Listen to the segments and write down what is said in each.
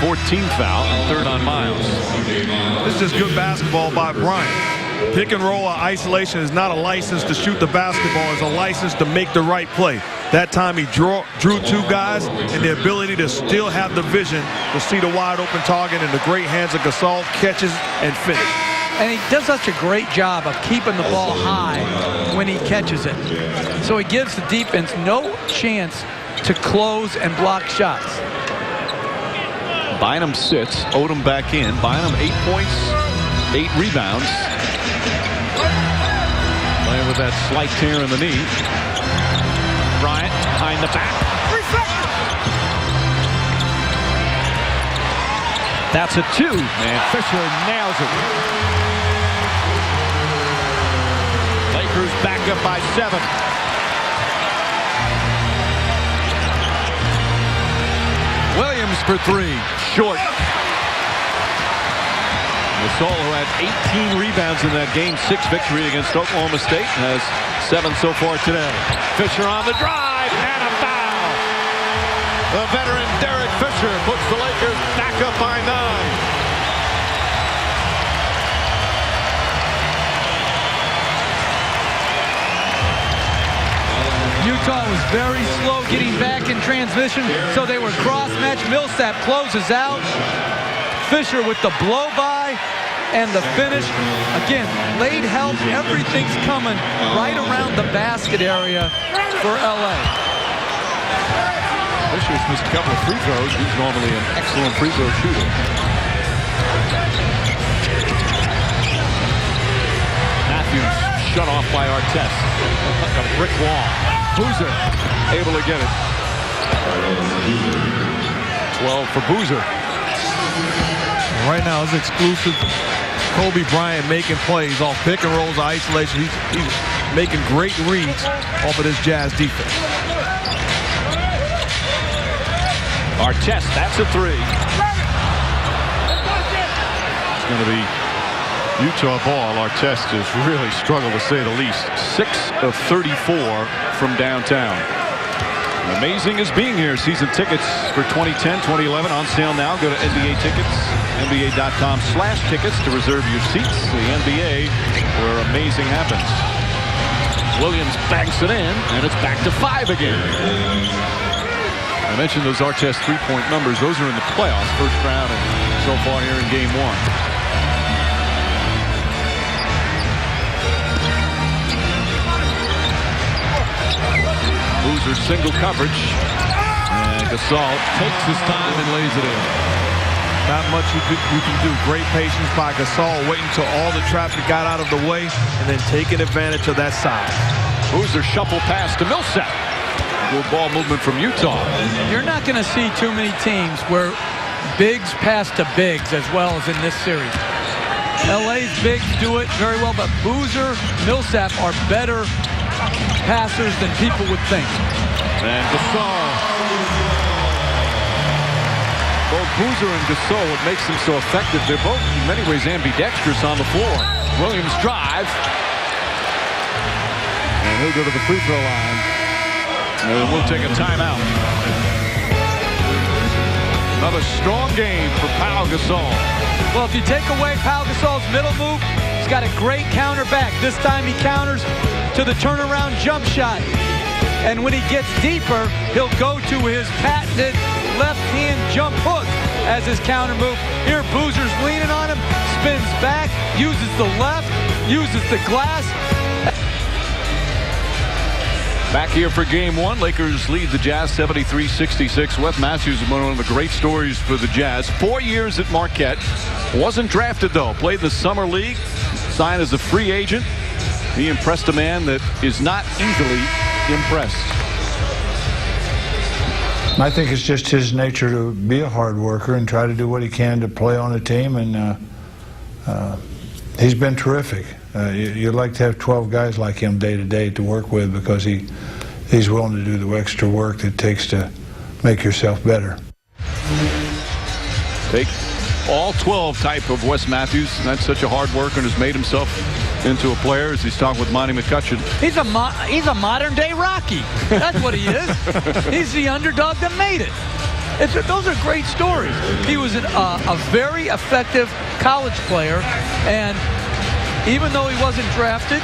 14th foul, and 3rd on Miles. This is just good basketball by Bryant. Pick and roll or isolation is not a license to shoot the basketball. It's a license to make the right play. That time he drew 2 guys, and the ability to still have the vision to see the wide open target in the great hands of Gasol, catches and finish. And he does such a great job of keeping the ball high when he catches it. So he gives the defense no chance to close and block shots. Bynum sits, Odom back in. Bynum 8 points, 8 rebounds. Playing with that slight tear in the knee. Bryant behind the back. That's a 2, and Fisher nails it. Lakers back up by 7. Williams for 3, short. Gasol, who had 18 rebounds in that Game 6 victory against Oklahoma State, has 7 so far today. Fisher on the drive, and a foul. The veteran Derek Fisher puts the Lakers back up by 9. Utah was very slow getting back in transition, so they were cross-match. Millsap closes out. Fisher with the blow-by and the finish. Again, late help. Everything's coming right around the basket area for LA. Fisher's missed a couple of free throws. He's normally an excellent free throw shooter. Matthews shut off by Artest. Like a brick wall. Boozer able to get it. 12 for Boozer. Right now, it's exclusive. Kobe Bryant making plays off pick and rolls, isolation. He's making great reads off of this Jazz defense. Artest, that's a 3. It's going to be Utah ball. Artest has really struggled, to say the least. 6 of 34 from downtown. Amazing as being here. Season tickets for 2010, 2011 on sale now. Go to NBA tickets, NBA.com/tickets to reserve your seats. The NBA, where amazing happens. Williams banks it in, and it's back to 5 again. I mentioned those Artest three-point numbers. Those are in the playoffs, first round, and so far here in Game 1. Boozer single coverage, and Gasol takes his time and lays it in. Not much you can do. Great patience by Gasol, waiting until all the traffic got out of the way and then taking advantage of that size. Boozer shuffle pass to Millsap. Good ball movement from Utah. You're not going to see too many teams where bigs pass to bigs as well as in this series. LA's bigs do it very well, but Boozer, Millsap are better passers than people would think. And Gasol. Both Boozer and Gasol, what makes them so effective, they're both in many ways ambidextrous on the floor. Williams drive. And he'll go to the free throw line. And we'll take a timeout. Another strong game for Pau Gasol. Well, if you take away Pau Gasol's middle move, he's got a great counter back. This time he counters to the turnaround jump shot. And when he gets deeper, he'll go to his patented left-hand jump hook as his counter move. Here, Boozer's leaning on him, spins back, uses the left, uses the glass. Back here for Game 1. Lakers lead the Jazz 73-66. Wes Matthews is one of the great stories for the Jazz. 4 years at Marquette. Wasn't drafted, though. Played the Summer League. Signed as a free agent. He impressed a man that is not easily impressed. I think it's just his nature to be a hard worker and try to do what he can to play on a team, and he's been terrific. You'd like to have 12 guys like him day to day to work with, because he's willing to do the extra work that it takes to make yourself better. Take all 12 type of Wes Matthews. That's such a hard worker and has made himself into a player, as he's talking with Monty McCutcheon. He's a modern day Rocky. That's what he is. He's the underdog that made it. Those are great stories. He was a very effective college player, and even though he wasn't drafted,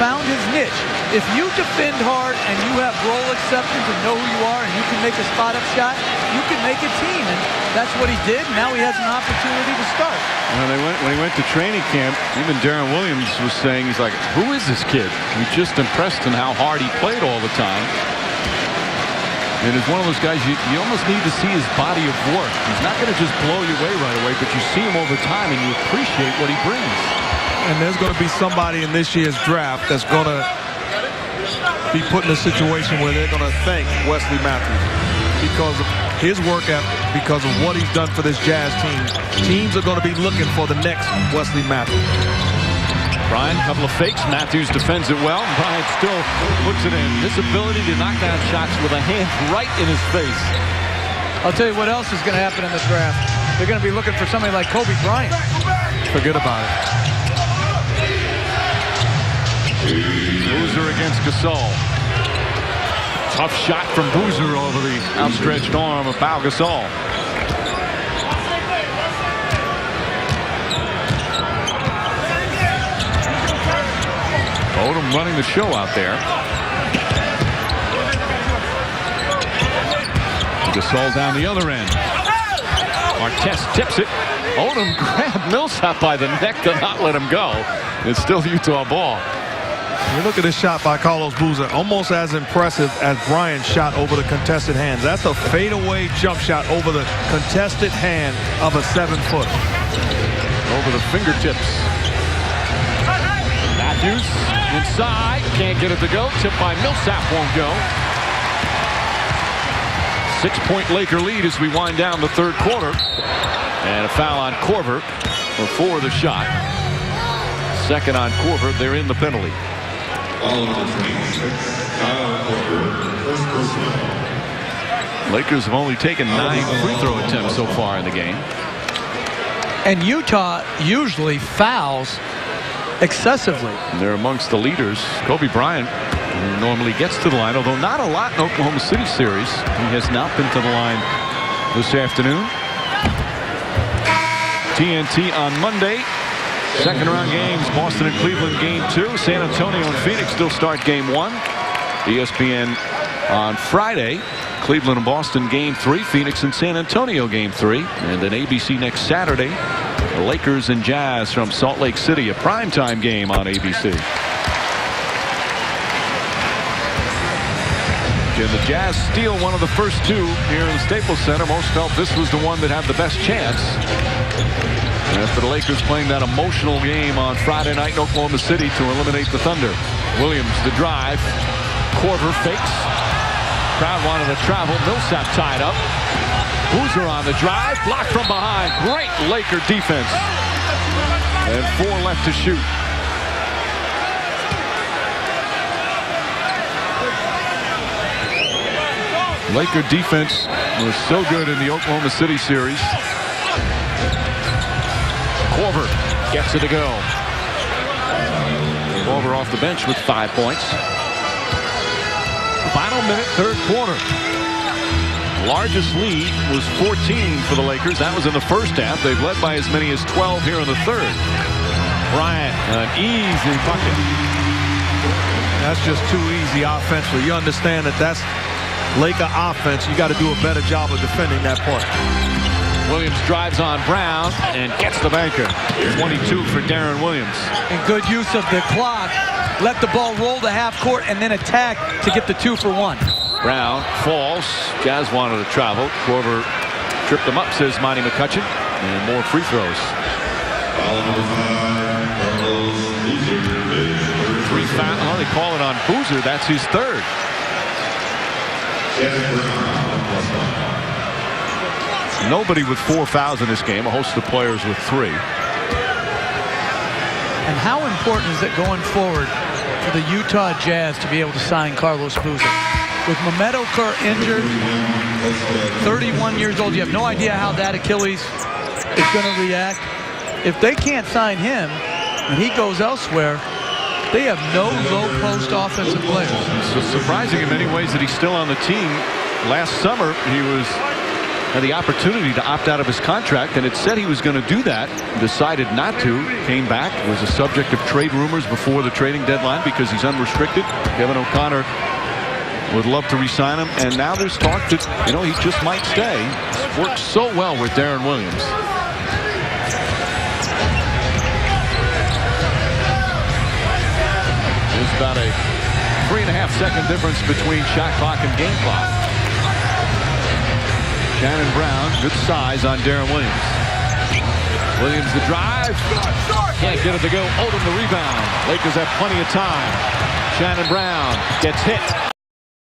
found his niche. If you defend hard and you have role acceptance and know who you are and you can make a spot-up shot, you can make a team, and that's what he did. Now he has an opportunity to start. When he went to training camp, even Darren Williams was saying, he's like, who is this kid? He just impressed in how hard he played all the time. And it's one of those guys you almost need to see his body of work. He's not going to just blow you away right away, but you see him over time and you appreciate what he brings. And there's going to be somebody in this year's draft that's going to be put in a situation where they're going to thank Wesley Matthews because of his work ethic, because of what he's done for this Jazz team. Teams are going to be looking for the next Wesley Matthews. Bryant, a couple of fakes. Matthews defends it well. Bryant still puts it in. His ability to knock down shots with a hand right in his face. I'll tell you what else is going to happen in the draft. They're going to be looking for somebody like Kobe Bryant. Forget about it. Boozer against Gasol. Tough shot from Boozer over the outstretched arm of Pau Gasol. Odom running the show out there. Gasol down the other end. Artest tips it. Odom grabbed Millsap by the neck to not let him go. It's still Utah ball. You look at this shot by Carlos Boozer, almost as impressive as Bryant's shot over the contested hands. That's a fadeaway jump shot over the contested hand of a 7-footer. Over the fingertips. Matthews inside, can't get it to go. Tipped by Millsap, won't go. 6-point Laker lead as we wind down the third quarter. And a foul on Korver before the shot. Second on Korver, they're in the penalty. Lakers have only taken 9 free throw attempts so far in the game. And Utah usually fouls excessively. They're amongst the leaders. Kobe Bryant normally gets to the line, although not a lot in Oklahoma City series. He has not been to the line this afternoon. TNT on Monday. Second round games, Boston and Cleveland game 2. San Antonio and Phoenix still start game 1. ESPN on Friday. Cleveland and Boston game 3. Phoenix and San Antonio game 3. And then ABC next Saturday. The Lakers and Jazz from Salt Lake City. A primetime game on ABC. Can the Jazz steal one of the first 2 here in the Staples Center? Most felt this was the one that had the best chance. After the Lakers playing that emotional game on Friday night in Oklahoma City to eliminate the Thunder. Williams the drive. Korver fakes. Crowd wanted to travel. Millsap tied up. Boozer on the drive. Blocked from behind. Great Laker defense. And 4 left to shoot. Laker defense was so good in the Oklahoma City series. Korver gets it to go. Korver off the bench with 5 points. Final minute, third quarter. Largest lead was 14 for the Lakers. That was in the first half. They've led by as many as 12 here in the third. Bryant, an easy bucket. That's just too easy offensively. You understand that that's Laker offense. You got to do a better job of defending that point. Williams drives on Brown and gets the banker. 22 for Darren Williams. And good use of the clock. Let the ball roll to half court and then attack to get the 2 for 1. Brown falls. Jazz wanted to travel. Korver tripped him up, says Monty McCutcheon. And more free throws. 3 foul. Oh, they call it on Boozer. That's his third. Nobody with 4 fouls in this game. A host of players with 3. And how important is it going forward for the Utah Jazz to be able to sign Carlos Boozer? With Mehmet Okur injured, 31 years old, you have no idea how that Achilles is going to react. If they can't sign him and he goes elsewhere, they have no low post offensive players. So surprising in many ways that he's still on the team. last summer he had the opportunity to opt out of his contract, and it said he was going to do that. Decided not to. Came back. Was a subject of trade rumors before the trading deadline because he's unrestricted. Kevin O'Connor would love to re-sign him, and now there's talk that he just might stay. It's worked so well with Darren Williams. There's about a 3.5-second difference between shot clock and game clock. Shannon Brown, good size on Darren Williams. Williams the drive. Can't get it to go. Oldham the rebound. Lakers have plenty of time. Shannon Brown gets hit.